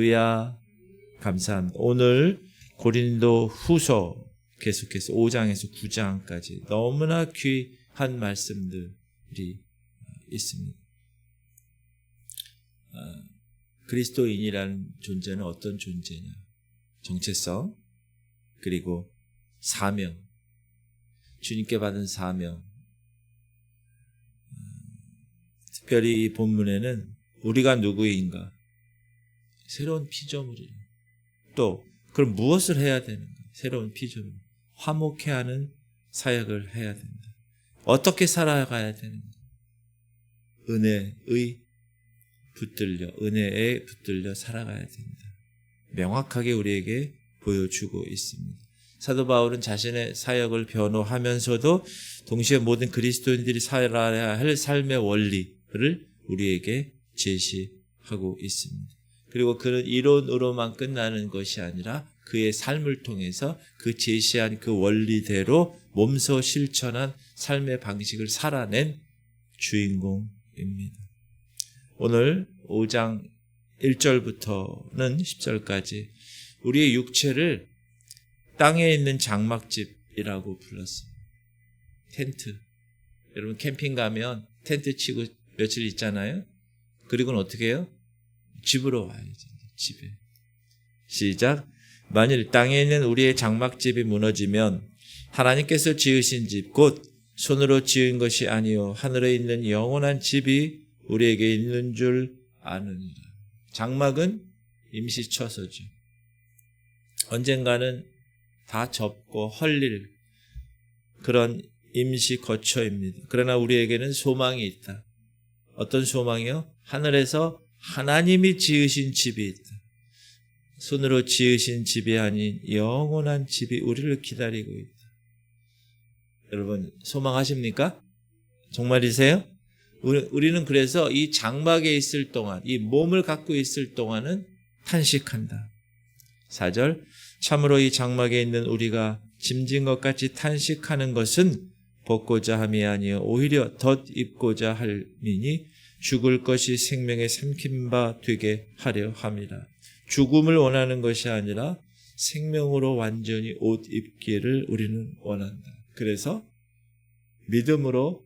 할렐루야. 감사합니다. 오늘 고린도 후서 계속해서 5장에서 9장까지 너무나 귀한 말씀들이 있습니다. 그리스도인이라는 존재는 어떤 존재냐? 정체성, 그리고 사명, 주님께 받은 사명. 특별히 이 본문에는 우리가 누구인가? 새로운 피조물이에요. 또 그럼 무엇을 해야 되는가? 새로운 피조물. 화목해 하는 사역을 해야 된다. 어떻게 살아가야 되는가? 은혜에 붙들려 살아가야 된다. 명확하게 우리에게 보여주고 있습니다. 사도 바울은 자신의 사역을 변호하면서도 동시에 모든 그리스도인들이 살아야 할 삶의 원리를 우리에게 제시하고 있습니다. 그리고 그런 이론으로만 끝나는 것이 아니라 그의 삶을 통해서 그 제시한 그 원리대로 몸소 실천한 삶의 방식을 살아낸 주인공입니다. 오늘 5장 1절부터는 10절까지 우리의 육체를 땅에 있는 장막집이라고 불렀어요. 텐트. 여러분 캠핑 가면 텐트 치고 며칠 있잖아요. 그리고는 어떻게 해요? 집으로 와야죠. 집에. 시작. 만일 땅에 있는 우리의 장막집이 무너지면 하나님께서 지으신 집 곧 손으로 지은 것이 아니요 하늘에 있는 영원한 집이 우리에게 있는 줄 아느니라. 장막은 임시처소죠. 언젠가는 다 접고 헐릴 그런 임시 거처입니다. 그러나 우리에게는 소망이 있다. 어떤 소망이요? 하늘에서 하나님이 지으신 집이 있다. 손으로 지으신 집이 아닌 영원한 집이 우리를 기다리고 있다. 여러분 소망하십니까? 정말이세요? 우리는 그래서 이 장막에 있을 동안, 이 몸을 갖고 있을 동안은 탄식한다. 4절. 참으로 이 장막에 있는 우리가 짐진 것 같이 탄식하는 것은 벗고자 함이 아니요 오히려 덧입고자 함이니 죽을 것이 생명의 삼킨 바 되게 하려 함이라. 죽음을 원하는 것이 아니라 생명으로 완전히 옷 입기를 우리는 원한다. 그래서 믿음으로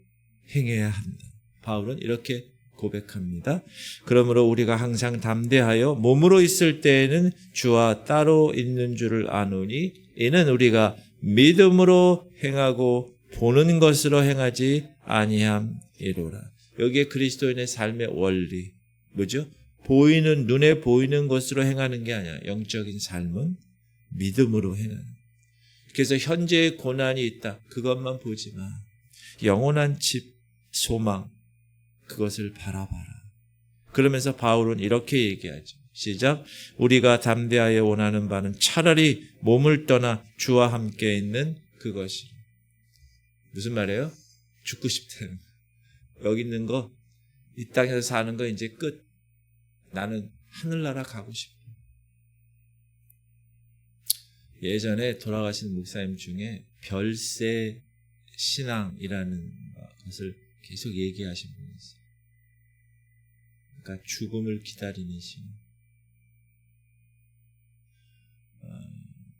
행해야 한다. 바울은 이렇게 고백합니다. 그러므로 우리가 항상 담대하여 몸으로 있을 때에는 주와 따로 있는 줄을 아노니 이는 우리가 믿음으로 행하고 보는 것으로 행하지 아니함이로라. 여기에 그리스도인의 삶의 원리 뭐죠? 보이는 눈에 보이는 것으로 행하는 게 아니야. 영적인 삶은 믿음으로 행하는. 그래서 현재의 고난이 있다. 그것만 보지 마. 영원한 집 소망 그것을 바라봐라. 그러면서 바울은 이렇게 얘기하죠. 시작. 우리가 담대하여 원하는 바는 차라리 몸을 떠나 주와 함께 있는 그것이. 무슨 말이에요? 죽고 싶다는 거. 여기 있는 거, 이 땅에서 사는 거 이제 끝. 나는 하늘나라 가고 싶어. 예전에 돌아가신 목사님 중에 별세 신앙이라는 것을 계속 얘기하신 분이 있어요. 그러니까 죽음을 기다리는 신앙.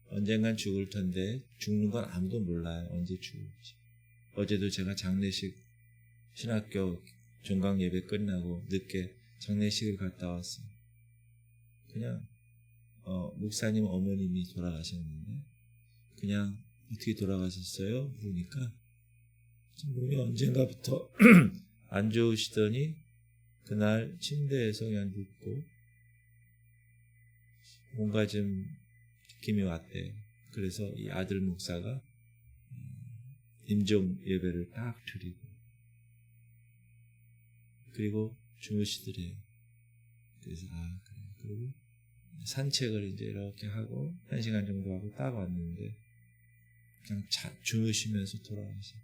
언젠간 죽을 텐데 죽는 건 아무도 몰라요. 언제 죽을지. 어제도 제가 장례식 신학교 종강 예배 끝나고 늦게 장례식을 갔다 왔어요. 그냥 목사님 어머님이 돌아가셨는데 그냥 어떻게 돌아가셨어요? 그러니까 몸이 언젠가부터 안 좋으시더니 그날 침대에서 그냥 눕고 뭔가 좀 느낌이 왔대요. 그래서 이 아들 목사가 임종 예배를 딱 드리고 그리고 주무시더래요. 그래서 그래. 그리고 산책을 이제 이렇게 하고 1시간 정도 하고 딱 왔는데 그냥 주무시면서 돌아가셨어요.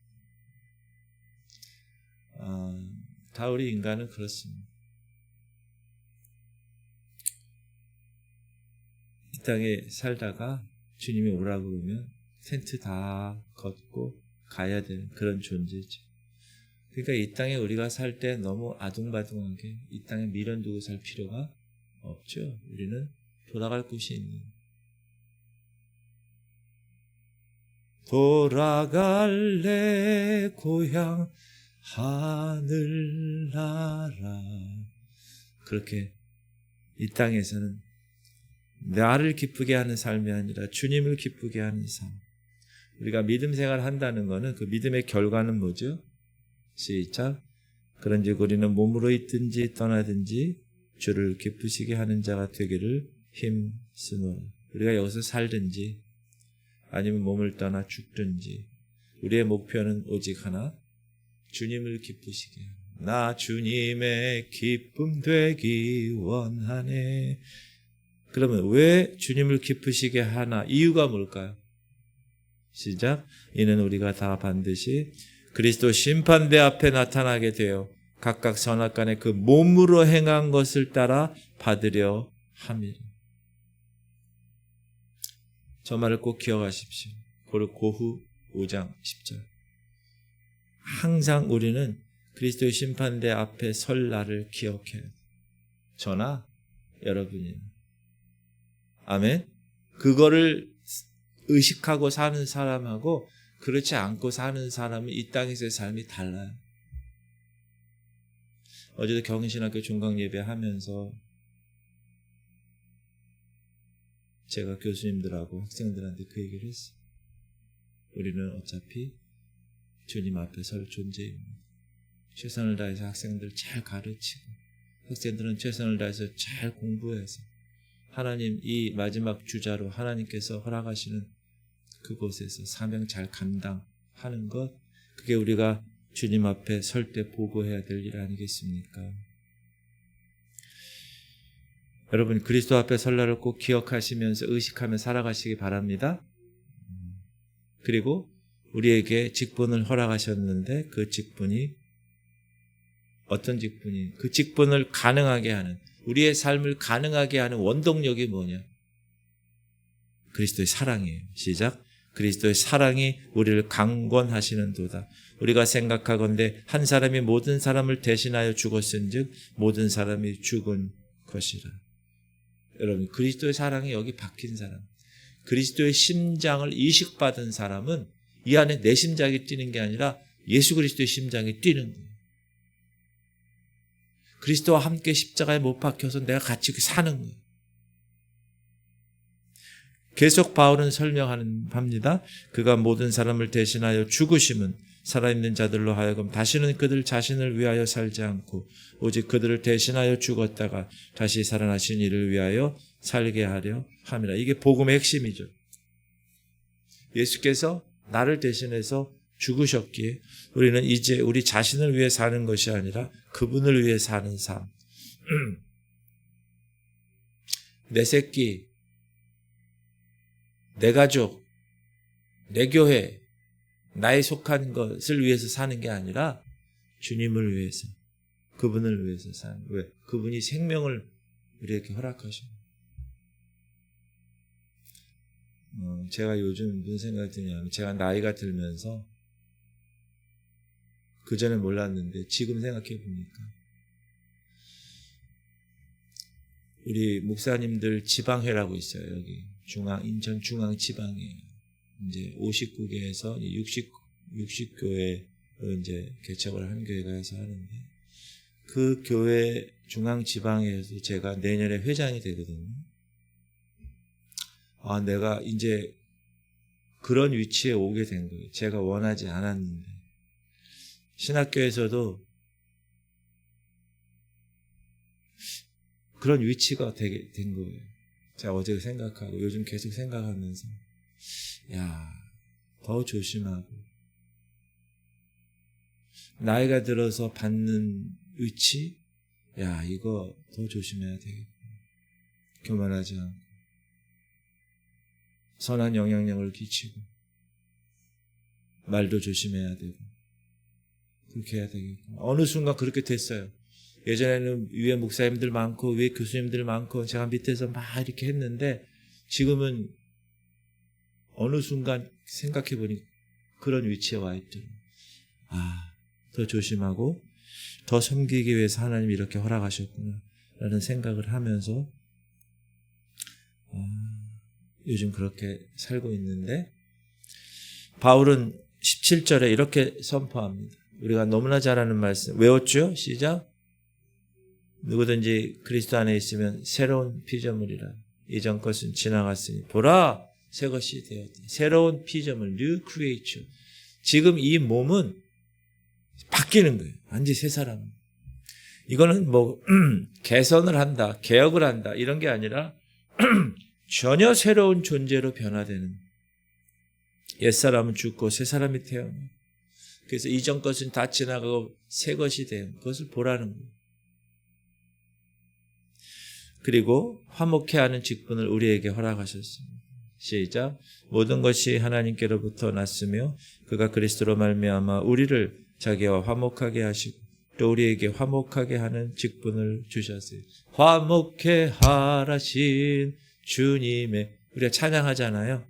다 우리 인간은 그렇습니다. 이 땅에 살다가 주님이 오라고 그러면 텐트 다 걷고 가야 되는 그런 존재죠. 그러니까 이 땅에 우리가 살 때 너무 아둥바둥하게 이 땅에 미련 두고 살 필요가 없죠. 우리는 돌아갈 곳이 있는. 돌아갈래 고향 하늘나라. 그렇게 이 땅에서는 나를 기쁘게 하는 삶이 아니라 주님을 기쁘게 하는 삶. 우리가 믿음 생활을 한다는 것은 그 믿음의 결과는 뭐죠? 시작. 그런즉 우리는 몸으로 있든지 떠나든지 주를 기쁘시게 하는 자가 되기를 힘쓰노라. 우리가 여기서 살든지 아니면 몸을 떠나 죽든지 우리의 목표는 오직 하나, 주님을 기쁘시게. 나 주님의 기쁨 되기 원하네. 그러면 왜 주님을 기쁘시게 하나? 이유가 뭘까요? 시작. 이는 우리가 다 반드시 그리스도 심판대 앞에 나타나게 되어 각각 선악간에 그 몸으로 행한 것을 따라 받으려 함이라. 저 말을 꼭 기억하십시오. 고후 5장 10절. 항상 우리는 그리스도의 심판대 앞에 설 날을 기억해요. 저나 여러분이. 아멘. 그거를 의식하고 사는 사람하고 그렇지 않고 사는 사람은 이 땅에서의 삶이 달라요. 어제도 경신학교 종강예배 하면서 제가 교수님들하고 학생들한테 그 얘기를 했어요. 우리는 어차피 주님 앞에 설 존재입니다. 최선을 다해서 학생들 잘 가르치고 학생들은 최선을 다해서 잘 공부해서 하나님 이 마지막 주자로 하나님께서 허락하시는 그곳에서 사명 잘 감당하는 것, 그게 우리가 주님 앞에 설 때 보고해야 될 일 아니겠습니까? 여러분 그리스도 앞에 설 날을 꼭 기억하시면서 의식하며 살아가시기 바랍니다. 그리고 우리에게 직분을 허락하셨는데 그 직분이 어떤 직분이? 그 직분을 가능하게 하는, 우리의 삶을 가능하게 하는 원동력이 뭐냐? 그리스도의 사랑이에요. 시작. 그리스도의 사랑이 우리를 강권하시는 도다. 우리가 생각하건대 한 사람이 모든 사람을 대신하여 죽었은즉 모든 사람이 죽은 것이라. 여러분 그리스도의 사랑이 여기 박힌 사람, 그리스도의 심장을 이식받은 사람은 이 안에 내 심장이 뛰는 게 아니라 예수 그리스도의 심장이 뛰는 거예요. 그리스도와 함께 십자가에 못 박혀서 내가 같이 사는 거예요. 계속 바울은 설명합니다. 그가 모든 사람을 대신하여 죽으심은 살아있는 자들로 하여금 다시는 그들 자신을 위하여 살지 않고 오직 그들을 대신하여 죽었다가 다시 살아나신 이를 위하여 살게 하려 함이라. 이게 복음의 핵심이죠. 예수께서 나를 대신해서 죽으셨기에 우리는 이제 우리 자신을 위해 사는 것이 아니라 그분을 위해 사는 삶. 내 새끼, 내 가족, 내 교회, 나에 속한 것을 위해서 사는 게 아니라 주님을 위해서, 그분을 위해서 사는 거예요. 왜? 그분이 생명을 우리에게 허락하십니다. 제가 요즘 무슨 생각이 드냐면 제가 나이가 들면서 그전에 몰랐는데 지금 생각해 보니까 우리 목사님들 지방회라고 있어요. 여기 인천 중앙 지방에 이제 59개에서 60교회로 이제 개척을 한 교회가 해서 하는데 그 교회 중앙 지방에서 제가 내년에 회장이 되거든요. 내가 이제 그런 위치에 오게 된 거예요. 제가 원하지 않았는데. 신학교에서도 그런 위치가 되게 된 거예요. 제가 어제 생각하고 요즘 계속 생각하면서 더 조심하고 나이가 들어서 받는 위치 이거 더 조심해야 되겠구나. 교만하지 않고 선한 영향력을 끼치고 말도 조심해야 되고 그렇게 해야 되겠구나. 어느 순간 그렇게 됐어요. 예전에는 위에 목사님들 많고 위에 교수님들 많고 제가 밑에서 막 이렇게 했는데 지금은 어느 순간 생각해 보니 그런 위치에 와 있더라고요. 더 조심하고 더 섬기기 위해서 하나님이 이렇게 허락하셨구나 라는 생각을 하면서 요즘 그렇게 살고 있는데 바울은 17절에 이렇게 선포합니다. 우리가 너무나 잘 아는 말씀 외웠죠? 시작. 누구든지 그리스도 안에 있으면 새로운 피조물이라. 이전 것은 지나갔으니 보라 새 것이 되었다. 새로운 피조물, new creature. 지금 이 몸은 바뀌는 거예요. 완전히 새 사람. 이거는 뭐 개선을 한다, 개혁을 한다 이런 게 아니라 전혀 새로운 존재로 변화되는. 옛사람은 죽고 새 사람이 태어나. 그래서 이전 것은 다 지나가고 새 것이 돼요. 그것을 보라는 거예요. 그리고 화목해 하는 직분을 우리에게 허락하셨습니다. 시작. 모든 것이 하나님께로부터 났으며 그가 그리스도로 말미암아 우리를 자기와 화목하게 하시고 또 우리에게 화목하게 하는 직분을 주셨어요. 화목해 하라신 주님의, 우리가 찬양하잖아요.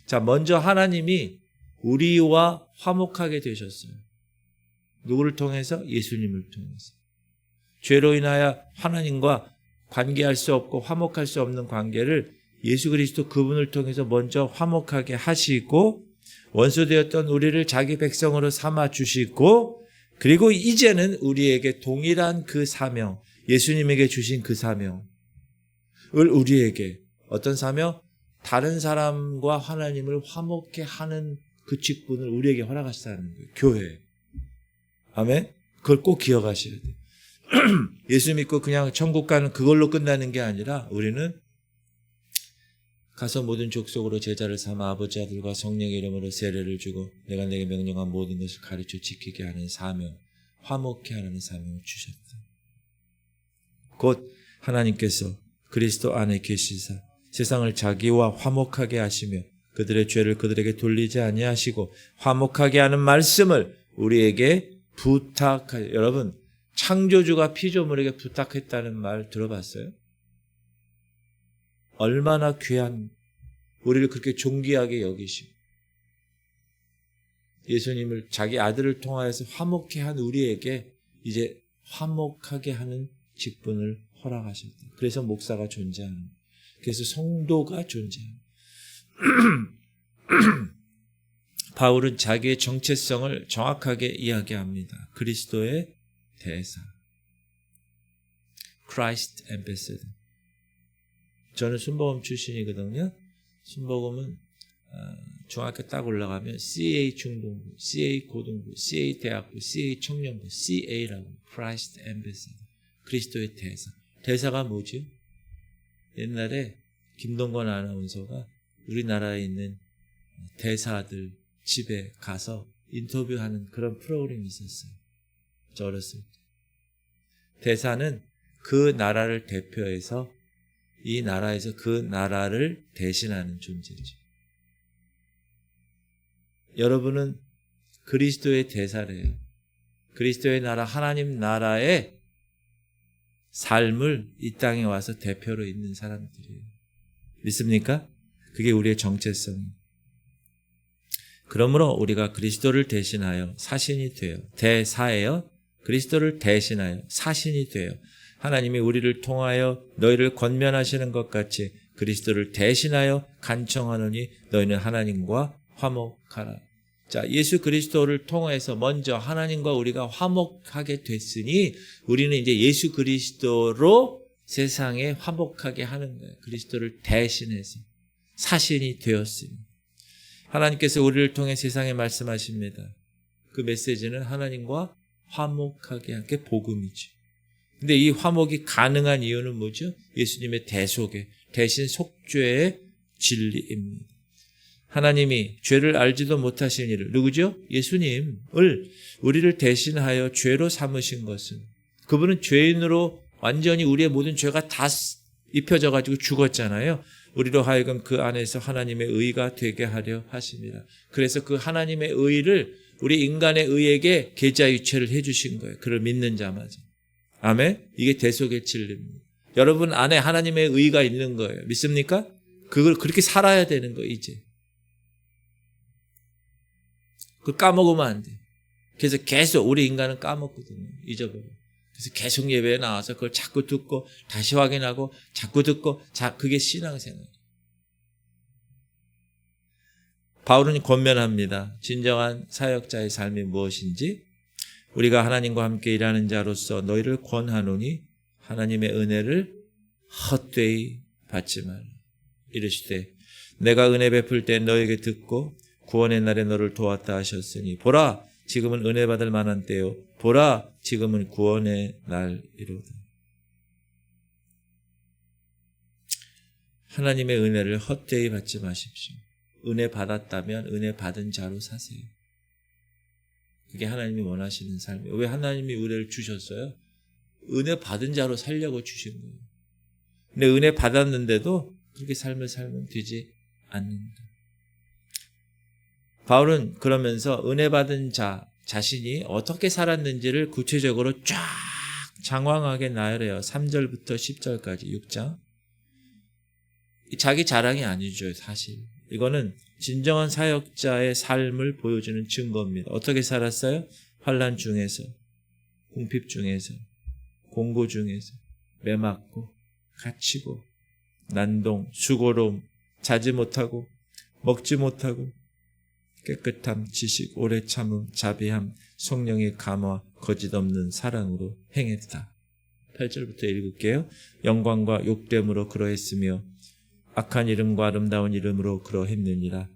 자, 먼저 하나님이 우리와 화목하게 되셨어요. 누구를 통해서? 예수님을 통해서. 죄로 인하여 하나님과 관계할 수 없고 화목할 수 없는 관계를 예수 그리스도 그분을 통해서 먼저 화목하게 하시고 원수되었던 우리를 자기 백성으로 삼아 주시고 그리고 이제는 우리에게 동일한 그 사명, 예수님에게 주신 그 사명을 우리에게 어떤 사명? 다른 사람과 하나님을 화목해 하는 그 직분을 우리에게 허락하셨다는 거예요. 교회. 아멘? 그걸 꼭 기억하셔야 돼요. 예수 믿고 그냥 천국 가는 그걸로 끝나는 게 아니라 우리는 가서 모든 족속으로 제자를 삼아 아버지 아들과 성령의 이름으로 세례를 주고 내가 내게 명령한 모든 것을 가르쳐 지키게 하는 사명, 화목케 하는 사명을 주셨다. 곧 하나님께서 그리스도 안에 계시사 세상을 자기와 화목하게 하시며 그들의 죄를 그들에게 돌리지 아니하시고 화목하게 하는 말씀을 우리에게 부탁하여. 여러분, 창조주가 피조물에게 부탁했다는 말 들어봤어요? 얼마나 귀한, 우리를 그렇게 존귀하게 여기시고 예수님을 자기 아들을 통하여서 화목케 한 우리에게 이제 화목하게 하는 직분을 허락하셨다. 그래서 목사가 존재하는 거예요. 그래서 성도가 존재하는 거예요. 바울은 자기의 정체성을 정확하게 이야기합니다. 그리스도의 대사, Christ Ambassador. 저는 순복음 출신이거든요. 순복음은 중학교 딱 올라가면 CA 중등부, CA 고등부, CA 대학부, CA 청년부, CA라고 Christ Ambassador, 그리스도의 대사. 대사가 뭐죠? 옛날에 김동건 아나운서가 우리나라에 있는 대사들 집에 가서 인터뷰하는 그런 프로그램이 있었어요. 저 어렸을 때. 대사는 그 나라를 대표해서 이 나라에서 그 나라를 대신하는 존재죠. 여러분은 그리스도의 대사래요. 그리스도의 나라, 하나님 나라의 삶을 이 땅에 와서 대표로 있는 사람들이에요. 믿습니까? 그게 우리의 정체성이에요. 그러므로 우리가 그리스도를 대신하여 사신이 돼요. 대사예요. 그리스도를 대신하여 사신이 돼요. 하나님이 우리를 통하여 너희를 권면하시는 것 같이 그리스도를 대신하여 간청하노니 너희는 하나님과 화목하라. 자, 예수 그리스도를 통해서 먼저 하나님과 우리가 화목하게 됐으니 우리는 이제 예수 그리스도로 세상에 화목하게 하는 거예요. 그리스도를 대신해서 사신이 되었으니. 하나님께서 우리를 통해 세상에 말씀하십니다. 그 메시지는 하나님과 화목하게 한 게 복음이죠. 근데 이 화목이 가능한 이유는 뭐죠? 예수님의 대속의 대신 속죄의 진리입니다. 하나님이 죄를 알지도 못하신 이를, 누구죠? 예수님을 우리를 대신하여 죄로 삼으신 것은, 그분은 죄인으로 완전히 우리의 모든 죄가 다 입혀져 가지고 죽었잖아요. 우리로 하여금 그 안에서 하나님의 의가 되게 하려 하십니다. 그래서 그 하나님의 의를 우리 인간의 의에게 계좌유치를 해주신 거예요. 그를 믿는 자마저. 아멘. 이게 대속의 진리입니다. 여러분 안에 하나님의 의가 있는 거예요. 믿습니까? 그걸 그렇게 살아야 되는 거예요. 이제 그걸 까먹으면 안 돼. 그래서 계속 우리 인간은 까먹거든요. 잊어버려. 그래서 계속 예배에 나와서 그걸 자꾸 듣고 다시 확인하고 자꾸 듣고 그게 신앙생활. 바울은 권면합니다. 진정한 사역자의 삶이 무엇인지 우리가 하나님과 함께 일하는 자로서 너희를 권하노니 하나님의 은혜를 헛되이 받지 말라. 이르시되 내가 은혜 베풀 때 너에게 듣고 구원의 날에 너를 도왔다 하셨으니 보라 지금은 은혜 받을 만한 때요 보라 지금은 구원의 날이로다. 하나님의 은혜를 헛되이 받지 마십시오. 은혜 받았다면 은혜 받은 자로 사세요. 그게 하나님이 원하시는 삶이에요. 왜 하나님이 은혜를 주셨어요? 은혜 받은 자로 살려고 주신 거예요. 근데 은혜 받았는데도 그렇게 삶을 살면 되지 않는다. 바울은 그러면서 은혜 받은 자 자신이 어떻게 살았는지를 구체적으로 쫙 장황하게 나열해요. 3절부터 10절까지 6장. 자기 자랑이 아니죠, 사실. 이거는 진정한 사역자의 삶을 보여주는 증거입니다. 어떻게 살았어요? 환난 중에서, 궁핍 중에서, 공고 중에서, 매맞고, 갇히고, 난동, 수고로움, 자지 못하고, 먹지 못하고, 깨끗함, 지식, 오래 참음, 자비함, 성령의 감화, 거짓 없는 사랑으로 행했다. 8절부터 읽을게요. 영광과 욕됨으로 그러했으며 악한 이름과 아름다운 이름으로 그러했느니라.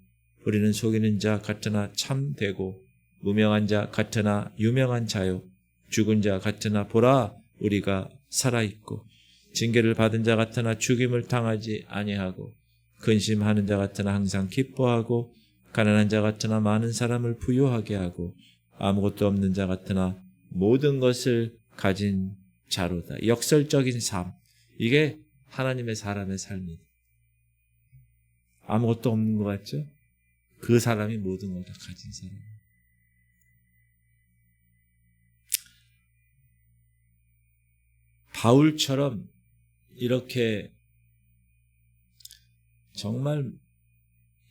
우리는 속이는 자 같으나 참되고 무명한 자 같으나 유명한 자요 죽은 자 같으나 보라 우리가 살아있고 징계를 받은 자 같으나 죽임을 당하지 아니하고 근심하는 자 같으나 항상 기뻐하고 가난한 자 같으나 많은 사람을 부유하게 하고 아무것도 없는 자 같으나 모든 것을 가진 자로다. 역설적인 삶. 이게 하나님의 사람의 삶이다. 아무것도 없는 것 같죠? 그 사람이 모든 걸 다 가진 사람. 바울처럼 이렇게 정말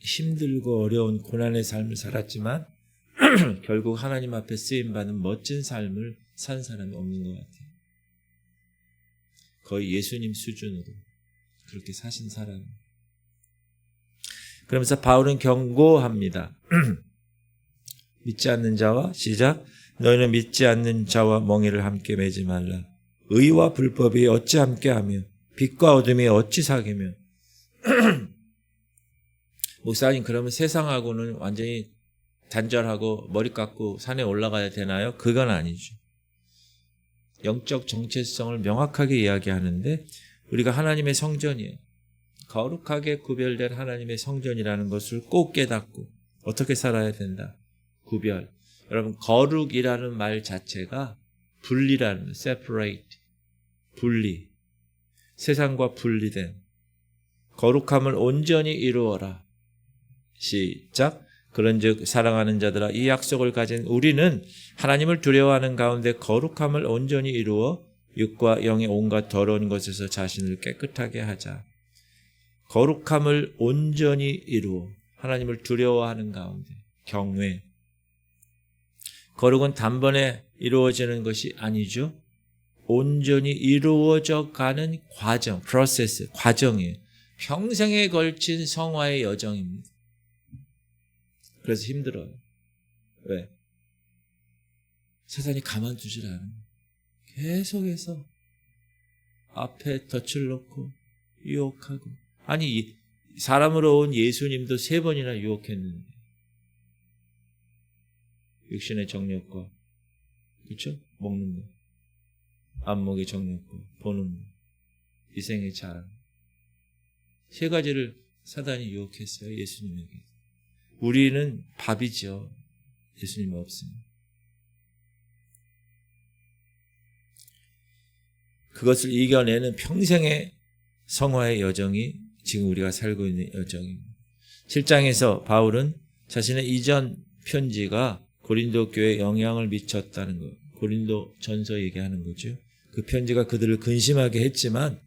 힘들고 어려운 고난의 삶을 살았지만 결국 하나님 앞에 쓰임받는 멋진 삶을 산 사람이 없는 것 같아요. 거의 예수님 수준으로 그렇게 사신 사람. 그러면서 바울은 경고합니다. 믿지 않는 자와 시작. 너희는 믿지 않는 자와 멍에를 함께 매지 말라. 의와 불법이 어찌 함께하며 빛과 어둠이 어찌 사귀며. 목사님 그러면 세상하고는 완전히 단절하고 머리 깎고 산에 올라가야 되나요? 그건 아니죠. 영적 정체성을 명확하게 이야기하는데 우리가 하나님의 성전이에요. 거룩하게 구별된 하나님의 성전이라는 것을 꼭 깨닫고 어떻게 살아야 된다. 구별. 여러분 거룩이라는 말 자체가 분리라는 separate. 분리. 세상과 분리된 거룩함을 온전히 이루어라. 시작. 그런즉 사랑하는 자들아 이 약속을 가진 우리는 하나님을 두려워하는 가운데 거룩함을 온전히 이루어 육과 영의 온갖 더러운 것에서 자신을 깨끗하게 하자. 거룩함을 온전히 이루어 하나님을 두려워하는 가운데 경외. 거룩은 단번에 이루어지는 것이 아니죠. 온전히 이루어져 가는 과정, 프로세스, 과정이에요. 평생에 걸친 성화의 여정입니다. 그래서 힘들어요. 왜? 세상이 가만두질 않아요. 계속해서 앞에 덫을 놓고 유혹하고. 아니 사람으로 온 예수님도 3번이나 유혹했는데 육신의 정욕과 그렇죠? 먹는 거, 안목의 정욕과 보는 거, 이생의 자랑 3가지를 사단이 유혹했어요. 예수님에게. 우리는 밥이죠. 예수님 없습니다. 그것을 이겨내는 평생의 성화의 여정이 지금 우리가 살고 있는 여정입니다. 7장에서 바울은 자신의 이전 편지가 고린도 교회에 영향을 미쳤다는 것, 고린도 전서 얘기하는 거죠. 그 편지가 그들을 근심하게 했지만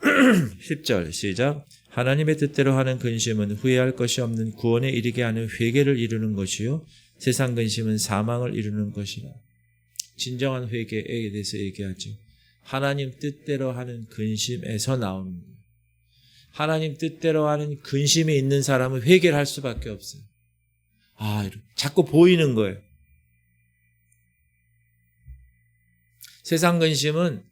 10절 시작. 하나님의 뜻대로 하는 근심은 후회할 것이 없는 구원에 이르게 하는 회개를 이루는 것이요 세상 근심은 사망을 이루는 것이라. 진정한 회개에 대해서 얘기하죠. 하나님 뜻대로 하는 근심에서 나오는 거예요. 하나님 뜻대로 하는 근심이 있는 사람은 회개를 할 수밖에 없어요. 자꾸 보이는 거예요. 세상 근심은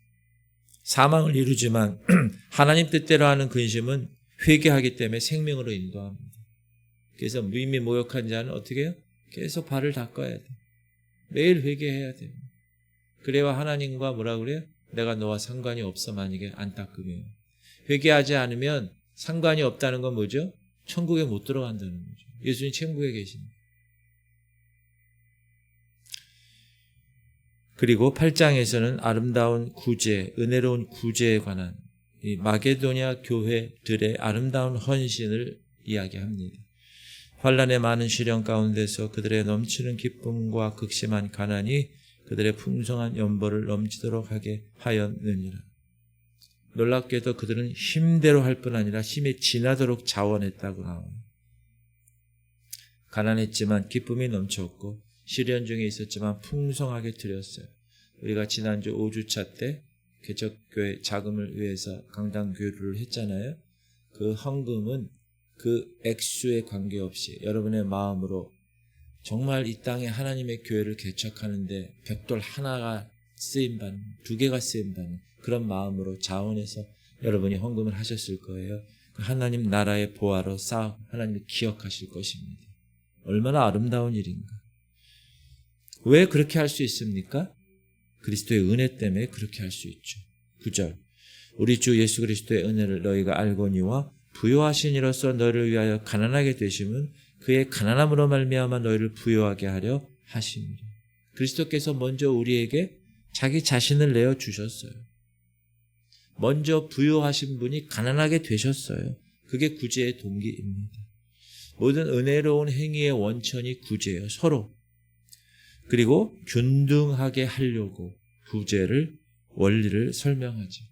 사망을 이루지만 하나님 뜻대로 하는 근심은 회개하기 때문에 생명으로 인도합니다. 그래서 무의미 모욕한 자는 어떻게 해요? 계속 발을 닦아야 돼. 매일 회개해야 돼요. 그래야 하나님과 뭐라 그래요? 내가 너와 상관이 없어 만약에 안 닦으면. 회개하지 않으면 상관이 없다는 건 뭐죠? 천국에 못 들어간다는 거죠. 예수님 천국에 계십니다. 그리고 8장에서는 아름다운 구제, 은혜로운 구제에 관한 이 마게도냐 교회들의 아름다운 헌신을 이야기합니다. 환난의 많은 시련 가운데서 그들의 넘치는 기쁨과 극심한 가난이 그들의 풍성한 연보를 넘치도록 하게 하였느니라. 놀랍게도 그들은 힘대로 할 뿐 아니라 힘에 지나도록 자원했다고 나와요. 가난했지만 기쁨이 넘쳤고 시련 중에 있었지만 풍성하게 드렸어요. 우리가 지난주 5주차 때 개척교회 자금을 위해서 강당교류를 했잖아요. 그 헌금은 그 액수에 관계없이 여러분의 마음으로 정말 이 땅에 하나님의 교회를 개척하는데 벽돌 하나가 쓰임받는, 2개가 쓰임받는 그런 마음으로 자원해서 여러분이 헌금을 하셨을 거예요. 하나님 나라의 보화로 쌓아 하나님이 기억하실 것입니다. 얼마나 아름다운 일인가. 왜 그렇게 할 수 있습니까? 그리스도의 은혜 때문에 그렇게 할 수 있죠. 9절 우리 주 예수 그리스도의 은혜를 너희가 알거니와 부요하신 이로써 너희를 위하여 가난하게 되심은 그의 가난함으로 말미암아 너희를 부요하게 하려 하심이라. 그리스도께서 먼저 우리에게 자기 자신을 내어주셨어요. 먼저 부요하신 분이 가난하게 되셨어요. 그게 구제의 동기입니다. 모든 은혜로운 행위의 원천이 구제예요. 서로. 그리고 균등하게 하려고 구제를 원리를 설명하죠.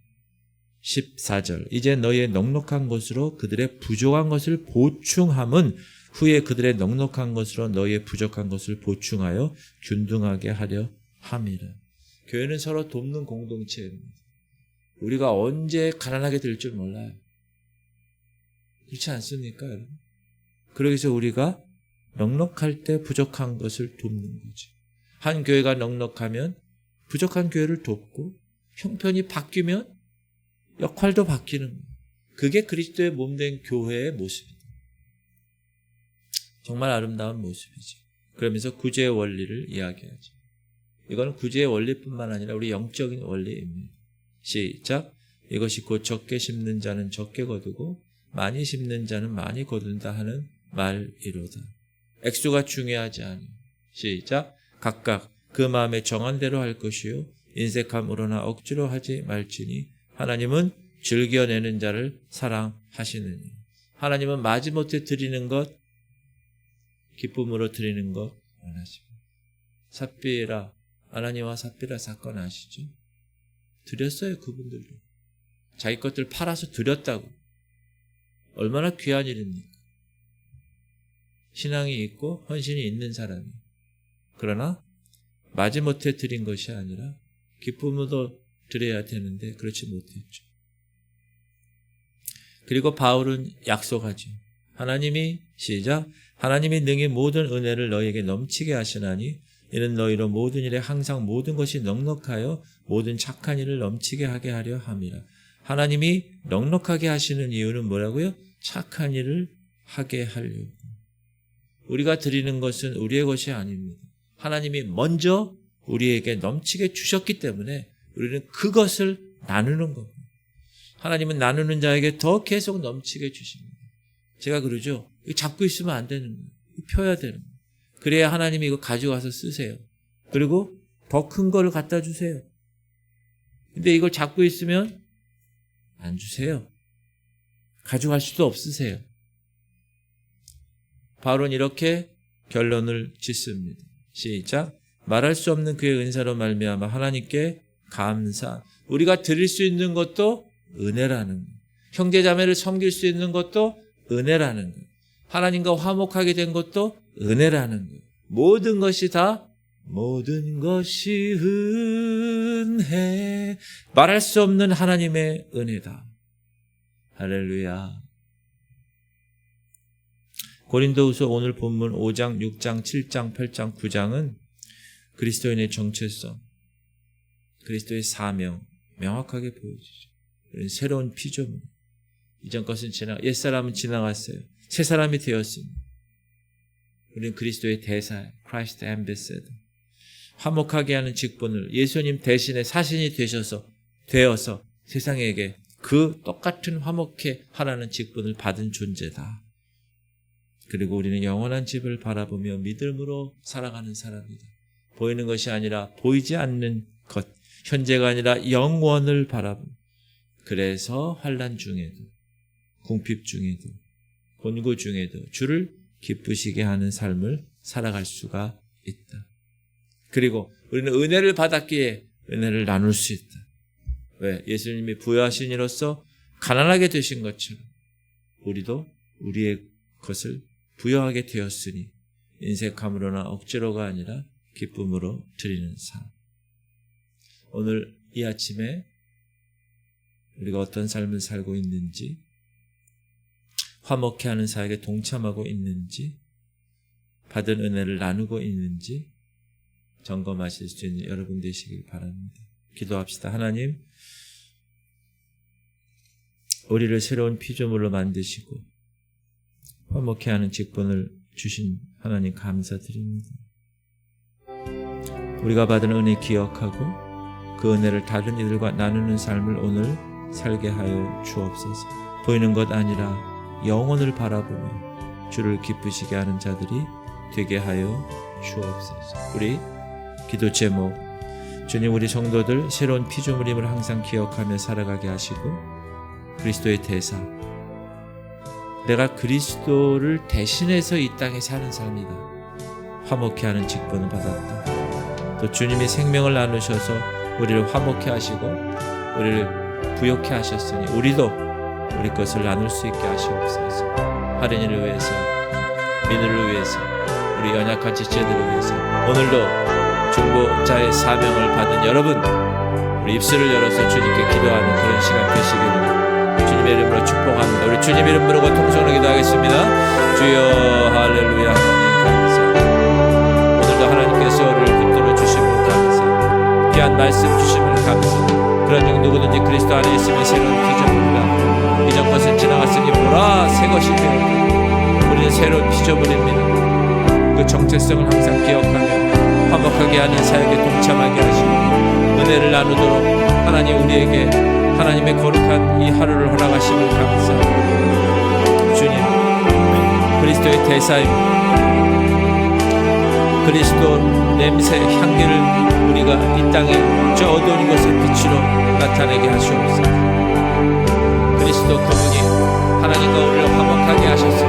14절 이제 너희의 넉넉한 것으로 그들의 부족한 것을 보충함은 후에 그들의 넉넉한 것으로 너희의 부족한 것을 보충하여 균등하게 하려 함이라. 교회는 서로 돕는 공동체입니다. 우리가 언제 가난하게 될 줄 몰라요. 그렇지 않습니까, 여러분? 그러기서 우리가 넉넉할 때 부족한 것을 돕는 거죠. 한 교회가 넉넉하면 부족한 교회를 돕고 형편이 바뀌면 역할도 바뀌는 거예요. 그게 그리스도의 몸된 교회의 모습입니다. 정말 아름다운 모습이죠. 그러면서 구제의 원리를 이야기하죠. 이거는 구제의 원리뿐만 아니라 우리 영적인 원리입니다. 시작. 이것이 곧 적게 심는 자는 적게 거두고 많이 심는 자는 많이 거둔다 하는 말이로다. 액수가 중요하지 않아요. 시작. 각각 그 마음에 정한 대로 할 것이요 인색함으로나 억지로 하지 말지니 하나님은 즐겨내는 자를 사랑하시느니. 하나님은 마지못해 드리는 것, 기쁨으로 드리는 것 원하십니다. 삽비라, 아나니와 삽비라 사건 아시죠? 드렸어요, 그분들도. 자기 것들 팔아서 드렸다고. 얼마나 귀한 일입니까? 신앙이 있고 헌신이 있는 사람이. 그러나 마지못해 드린 것이 아니라 기쁨으로 드려야 되는데 그렇지 못했죠. 그리고 바울은 약속하죠. 하나님이 시작. 하나님이 능히 모든 은혜를 너희에게 넘치게 하시나니 이는 너희로 모든 일에 항상 모든 것이 넉넉하여 모든 착한 일을 넘치게 하게 하려 함이라. 하나님이 넉넉하게 하시는 이유는 뭐라고요? 착한 일을 하게 하려고. 우리가 드리는 것은 우리의 것이 아닙니다. 하나님이 먼저 우리에게 넘치게 주셨기 때문에 우리는 그것을 나누는 겁니다. 하나님은 나누는 자에게 더 계속 넘치게 주십니다. 제가 그러죠. 이거 잡고 있으면 안 되는 거예요. 펴야 되는 거예요. 그래야 하나님이 이거 가져가서 쓰세요. 그리고 더 큰 거를 갖다 주세요. 근데 이걸 잡고 있으면 안 주세요. 가져갈 수도 없으세요. 바울은 이렇게 결론을 짓습니다. 시작. 말할 수 없는 그의 은사로 말미암아 하나님께 감사. 우리가 드릴 수 있는 것도 은혜라는 거예요. 형제자매를 섬길 수 있는 것도 은혜라는 거예요. 하나님과 화목하게 된 것도 은혜라는 거예요. 모든 것이 은혜. 말할 수 없는 하나님의 은혜다. 할렐루야. 고린도후서 오늘 본문 5장, 6장, 7장, 8장, 9장은 그리스도인의 정체성, 그리스도의 사명 명확하게 보여주죠. 우리는 새로운 피조물. 이전 것은 옛사람은 지나갔어요. 새 사람이 되었습니다. 우리는 그리스도의 대사, Christ Ambassador. 화목하게 하는 직분을 예수님 대신에 사신이 되어서 세상에게 그 똑같은 화목해 하라는 직분을 받은 존재다. 그리고 우리는 영원한 집을 바라보며 믿음으로 살아가는 사람이다. 보이는 것이 아니라 보이지 않는 것, 현재가 아니라 영원을 바라보며, 그래서 환난 중에도, 궁핍 중에도, 곤고 중에도 주를 기쁘시게 하는 삶을 살아갈 수가 있다. 그리고 우리는 은혜를 받았기에 은혜를 나눌 수 있다. 왜? 예수님이 부여하신 이로써 가난하게 되신 것처럼 우리도 우리의 것을 부여하게 되었으니 인색함으로나 억지로가 아니라 기쁨으로 드리는 삶. 오늘 이 아침에 우리가 어떤 삶을 살고 있는지, 화목해 하는 사역에 동참하고 있는지, 받은 은혜를 나누고 있는지 점검하실 수 있는 여러분 되시길 바랍니다. 기도합시다. 하나님, 우리를 새로운 피조물로 만드시고 화목해 하는 직분을 주신 하나님 감사드립니다. 우리가 받은 은혜 기억하고 그 은혜를 다른 이들과 나누는 삶을 오늘 살게 하여 주옵소서. 보이는 것 아니라 영혼을 바라보며 주를 기쁘시게 하는 자들이 되게 하여 주옵소서. 우리 기도 제목, 주님, 우리 성도들 새로운 피조물임을 항상 기억하며 살아가게 하시고 그리스도의 대사, 내가 그리스도를 대신해서 이 땅에 사는 삶이다. 화목해 하는 직분을 받았다. 또 주님이 생명을 나누셔서 우리를 화목해 하시고 우리를 부욕해 하셨으니 우리도 우리 것을 나눌 수 있게 하시옵소서. 할인이를 위해서, 민우를 위해서, 우리 연약한 지체들을 위해서 오늘도 중보자의 사명을 받은 여러분, 우리 입술을 열어서 주님께 기도하는 그런 시간 되시기를 주님의 이름으로 축복합니다. 우리 주님 이름 부르고 통성으로 기도하겠습니다. 주여 할렐루야. 하나님 감사합니다. 오늘도 하나님께서 우리를 붙들어 주심을 감사합니다. 귀한 말씀 주심을 감사합니다. 그런 중 누구든지 그리스도 안에 있으면 새로운 피조물이다. 이전 것은 지나갔으니 보라 새 것이 되었다. 우리는 새로운 피조물입니다. 그 정체성을 항상 기억하며 화목하게 하는 사역에 동참하게 하시고 은혜를 나누도록 하나님 우리에게 하나님의 거룩한 이 하루를 허락하심을 감사합니다. 주님, 그리스도의 대사입니다. 그리스도 냄새, 향기를 우리가 이 땅에 저 어두운 곳의 빛으로 나타내게 하시옵소서.